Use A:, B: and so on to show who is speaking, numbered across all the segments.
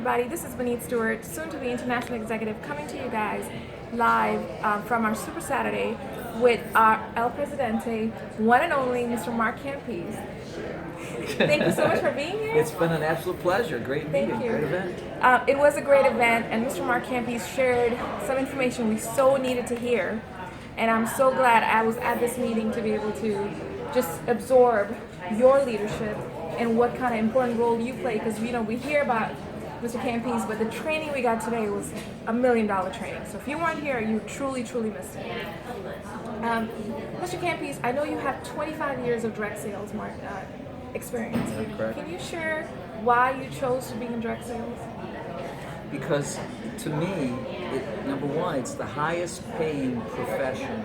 A: everybody. This is Benita Stewart, soon to be International Executive, coming to you guys live from our Super Saturday with our El Presidente, one and only Mr. Mark Campese. Thank you so much for being here.
B: It's been an absolute pleasure. Great meeting.
A: Thank you.
B: Great event.
A: It was a great event, and Mr. Mark Campese shared some information we so needed to hear. And I'm so glad I was at this meeting to be able to just absorb your leadership and what kind of important role you play. Because we hear about Mr. Campese, but the training we got today was $1 million training. So if you weren't here, you truly missed it. Mr. Campese, I know you have 25 years of direct sales experience.
B: Correct.
A: Can you share why you chose to be in direct sales?
B: Because to me, number one, it's the highest paying profession.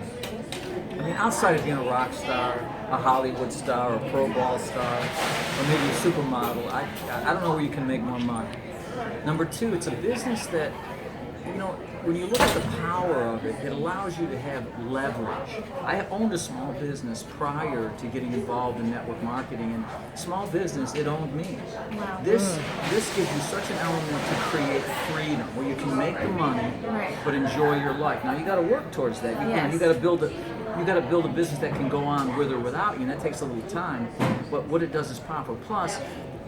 B: I mean, outside of being a rock star, a Hollywood star, a pro ball star, or maybe a supermodel, I don't know where you can make more money. Number two, it's a business that, when you look at the power of it, it allows you to have leverage. I owned a small business prior to getting involved in network marketing, and small business, it owned me.
A: Wow.
B: This gives you such an element to create freedom, where you can make the money, but enjoy your life. Now you got to work towards that. You got to build a business that can go on with or without you, and that takes a little time. But what it does is powerful. Plus,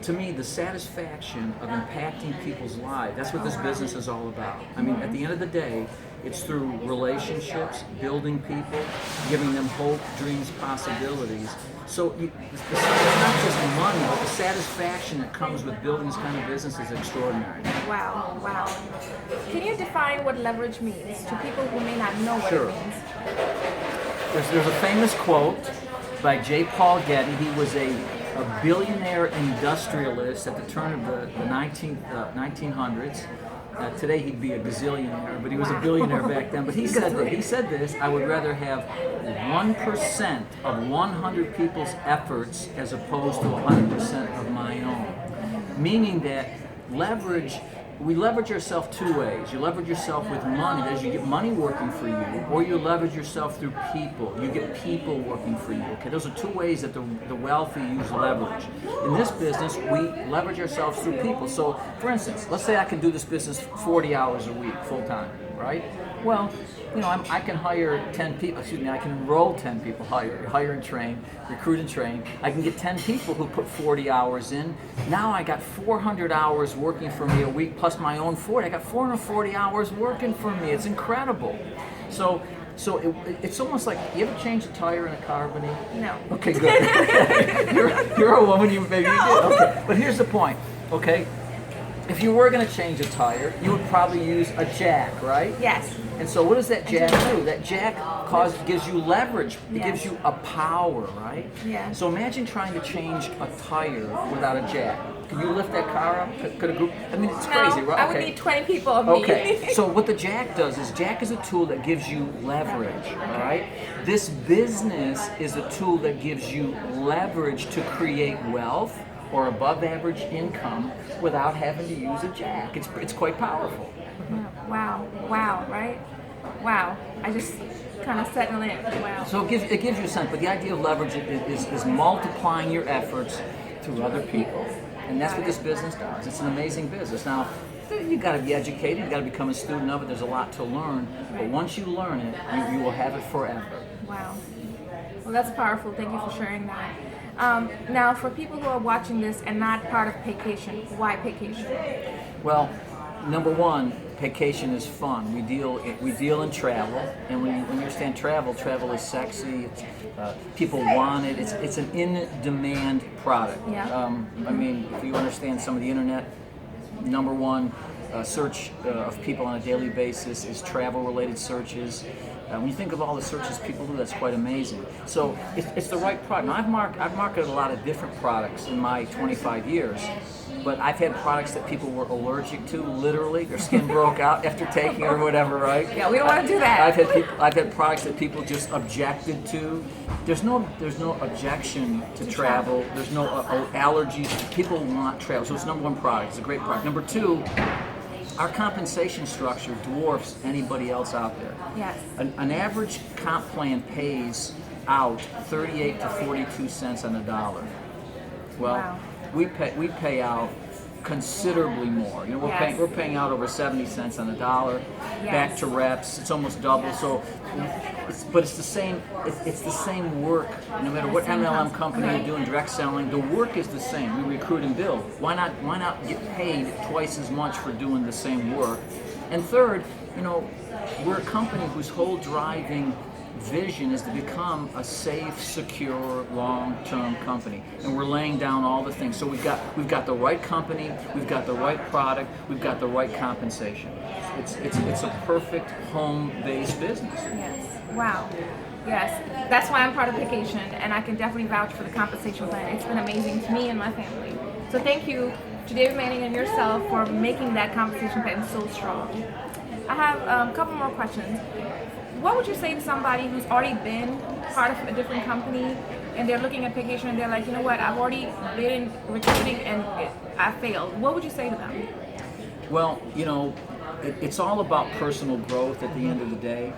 B: to me, the satisfaction of impacting people's lives, that's what this business is all about. I mean, at the end of the day, it's through relationships, building people, giving them hope, dreams, possibilities. So it's not just money, but the satisfaction that comes with building this kind of business is extraordinary.
A: Wow. Can you define what leverage means to people who may not know what it means?
B: There's a famous quote by J. Paul Getty. He was a billionaire industrialist at the turn of the 1900s. Today he'd be a gazillionaire, but he was a billionaire back then. But he said this, I would rather have 1% of 100 people's efforts as opposed to 100% of my own. Meaning that we leverage ourselves two ways. You leverage yourself with money, that is, you get money working for you, or you leverage yourself through people. You get people working for you. Okay, those are two ways that the wealthy use leverage. In this business, we leverage ourselves through people. So, for instance, let's say I can do this business 40 hours a week, full time, right? Well, I can hire 10 people, I can enroll 10 people, hire and train, recruit and train. I can get 10 people who put 40 hours in. Now I got 400 hours working for me a week plus my own 40. I got 440 hours working for me. It's incredible. So it's almost like, you ever change a tire in a car, Benny?
A: No.
B: Okay, good. you're a woman, maybe you did. Okay, but here's the point, okay? If you were going to change a tire, you would probably use a jack, right?
A: Yes.
B: And so what does that jack do? That jack gives you leverage. It gives you a power, right?
A: Yeah.
B: So imagine trying to change a tire without a jack. Can you lift that car up? Could a group? I mean, it's crazy, right?
A: I would need 20 people of me.
B: Okay. So what the jack does is, jack is a tool that gives you leverage, all right? This business is a tool that gives you leverage to create wealth or above average income without having to use a jack. It's quite powerful.
A: Wow, right? Wow. I just kind of settled in. Wow.
B: So it gives you a sense, but the idea of leverage is multiplying your efforts through other people. And that's what this business does. It's an amazing business. Now, you got to be educated, you got to become a student of it. There's a lot to learn, but once you learn it, you will have it forever.
A: Wow. Well, that's powerful. Thank you for sharing that. Now, for people who are watching this and not part of Paycation, why Paycation?
B: Well, number one, Paycation is fun. We deal in travel, and when you understand travel is sexy. People want it. It's an in-demand product.
A: Yeah.
B: I mean, if you understand some of the internet, number one search of people on a daily basis is travel-related searches. When you think of all the searches people do, that's quite amazing. So it's the right product. Now, I've marketed a lot of different products in my 25 years, but I've had products that people were allergic to, literally. Their skin broke out after taking it or whatever, right?
A: Yeah, we don't want to do that.
B: I've had products that people just objected to. There's no objection to travel. There's no allergies. People want travel. So it's number one product. It's a great product. Number two, our compensation structure dwarfs anybody else out there.
A: Yes.
B: An average comp plan pays out 38 to 42 cents on the dollar. Well,
A: wow.
B: we pay out considerably more. You know,
A: Yes.
B: we're paying out over 70 cents on the dollar.
A: Yes.
B: Back to reps, it's almost double.
A: Yes.
B: So, but it's the same. It's the same work. No matter what
A: same
B: MLM
A: concept.
B: company you're doing, direct selling, the work is the same. We recruit and build. Why not get paid twice as much for doing the same work? And third, you know, we're a company whose whole driving vision is to become a safe, secure, long-term company, and we're laying down all the things. So we've got the right company, we've got the right product, we've got the right compensation. It's a perfect home-based business.
A: Yes. Wow. Yes. That's why I'm part of Paycation, and I can definitely vouch for the compensation plan. It's been amazing to me and my family. So thank you to David Manning and yourself for making that compensation plan so strong. I have a couple more questions. What would you say to somebody who's already been part of a different company and they're looking at Paycation and they're like, you know what, I've already been in recruiting and I failed. What would you say to them?
B: Well, you know, it's all about personal growth at the end of the day.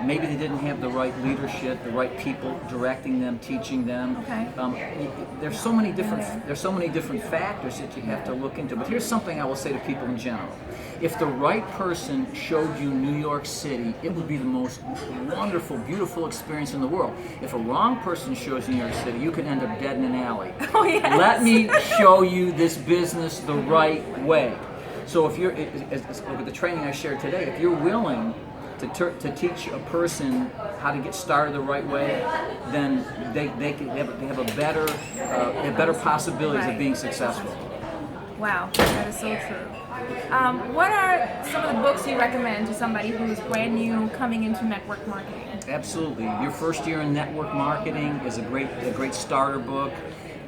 B: Maybe they didn't have the right leadership, the right people directing them, teaching them.
A: Okay.
B: There's so many different factors that you have to look into. But here's something I will say to people in general. If the right person showed you New York City, it would be the most wonderful, beautiful experience in the world. If a wrong person shows you New York City, you could end up dead in an alley.
A: Oh, yes.
B: Let me show you this business the right way. So if you're, with the training I shared today, if you're willing to teach a person how to get started the right way, then they have a better possibilities of being successful.
A: Wow, that is so true. What are some of the books you recommend to somebody who's brand new coming into network marketing? Absolutely.
B: Your first year in network marketing is a great starter book.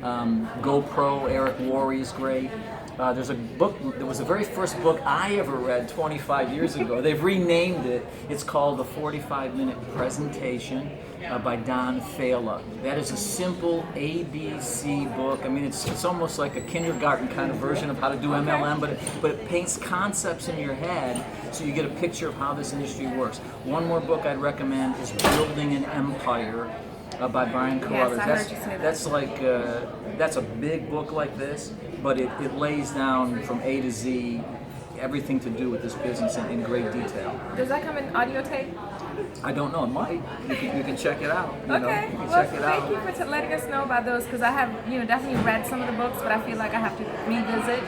B: GoPro, Eric Worre is great. There's a book, it was the very first book I ever read 25 years ago. They've renamed it. It's called The 45-Minute Presentation by Don Fala. That is a simple ABC book. I mean, it's almost like a kindergarten kind of version of how to do MLM, but it paints concepts in your head so you get a picture of how this industry works. One more book I'd recommend is Building an Empire by Brian Carruthers.
A: Yes, I heard you say that.
B: That's a big book like this, but it lays down from A to Z everything to do with this business in great detail.
A: Does that come in audio tape?
B: I don't know. It might. You can check it out. You can
A: Well,
B: check it out.
A: thank you for letting us know about those, because I have definitely read some of the books, but I feel like I have to revisit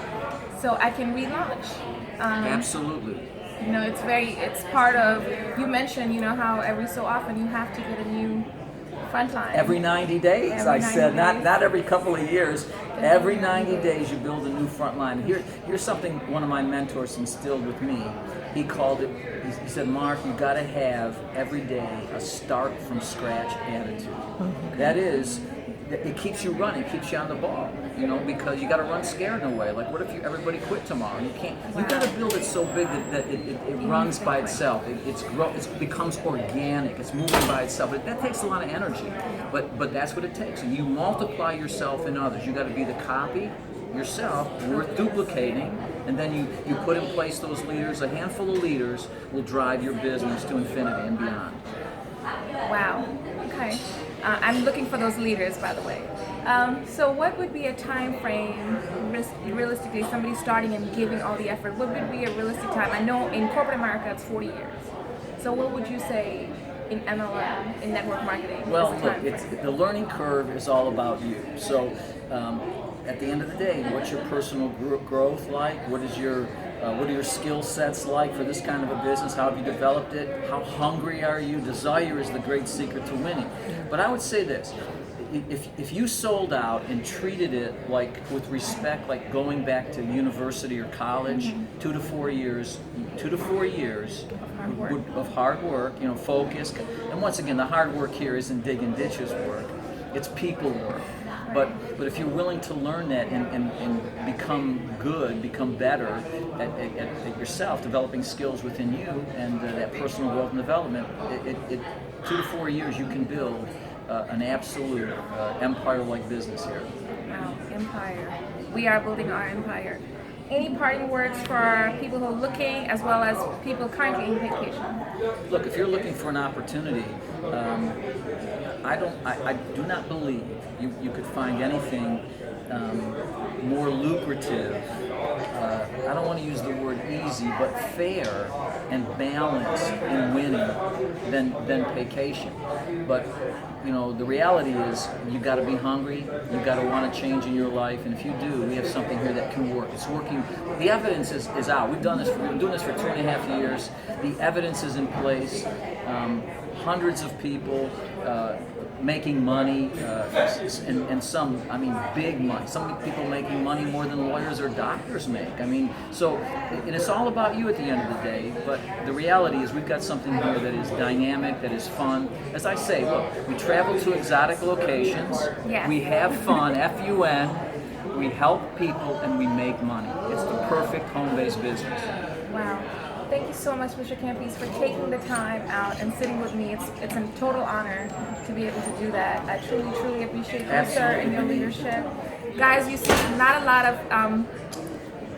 A: so I can relaunch.
B: Absolutely.
A: It's part of, you mentioned, how every so often you have to get a new frontline.
B: Every 90 days,
A: Every 90 days.
B: not every couple of years. Every 90 days you build a new front line. Here's something one of my mentors instilled with me. He called it, he said, Mark, you gotta have every day a start from scratch attitude. That is, it keeps you running, keeps you on the ball, because you gotta run scared in a way. Like, what if everybody quit tomorrow? You can't, you gotta build it so big that it runs by itself. It becomes organic, it's moving by itself. But that takes a lot of energy, but that's what it takes. And you multiply yourself in others. You gotta be the copy yourself, worth duplicating, and then you put in place those leaders. A handful of leaders will drive your business to infinity and beyond.
A: Wow. Okay. I'm looking for those leaders, by the way. So what would be a time frame, realistically, somebody starting and giving all the effort, what would be a realistic time? I know in corporate America it's 40 years. So what would you say in MLM, in network marketing?
B: Well, look, the learning curve is all about you. So at the end of the day, what's your personal growth like? What are your skill sets like for this kind of a business? How have you developed it? How hungry are you? Desire is the great secret to winning. But I would say this, if you sold out and treated it with respect, like going back to university or college, 2 to 4 years of hard work, focus. And once again, the hard work here isn't digging ditches work, it's people work. But if you're willing to learn that and become good, become better at yourself, developing skills within you and that personal growth and development, 2 to 4 years you can build an absolute empire-like business here.
A: Wow, empire. We are building our empire. Any parting words for people who are looking, as well as people currently in Paycation?
B: Look, if you're looking for an opportunity, I do not believe you could find anything more lucrative, I don't want to use the word easy, but fair and balanced in winning than Paycation. But you know, the reality is you got to be hungry, you got to want to change in your life, and if you do, we have something here that can work. It's working. The evidence is out. We've done this. We've been doing this for 2.5 years. The evidence is in place. Hundreds of people making money, and some, I mean, big money. Some people making money more than lawyers or doctors make. I mean, so, and it's all about you at the end of the day, but the reality is we've got something here that is dynamic, that is fun. As I say, look, we travel to exotic locations,
A: Yes.
B: we have fun, F-U-N, we help people, and we make money. It's the perfect home-based business.
A: Wow. Thank you so much, Mr. Campese, for taking the time out and sitting with me. It's a total honor to be able to do that. I truly, truly appreciate you, sir, and your leadership. Guys, you see, not a lot of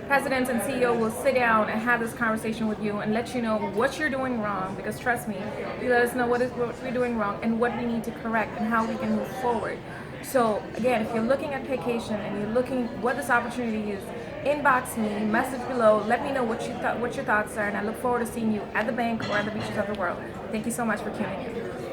A: presidents and CEO will sit down and have this conversation with you and let you know what you're doing wrong, because trust me, you let us know what we're doing wrong and what we need to correct and how we can move forward. So again, if you're looking at Paycation and you're looking what this opportunity is, inbox me, message below, let me know what your thoughts are, and I look forward to seeing you at the bank or at the beaches of the world. Thank you so much for tuning in.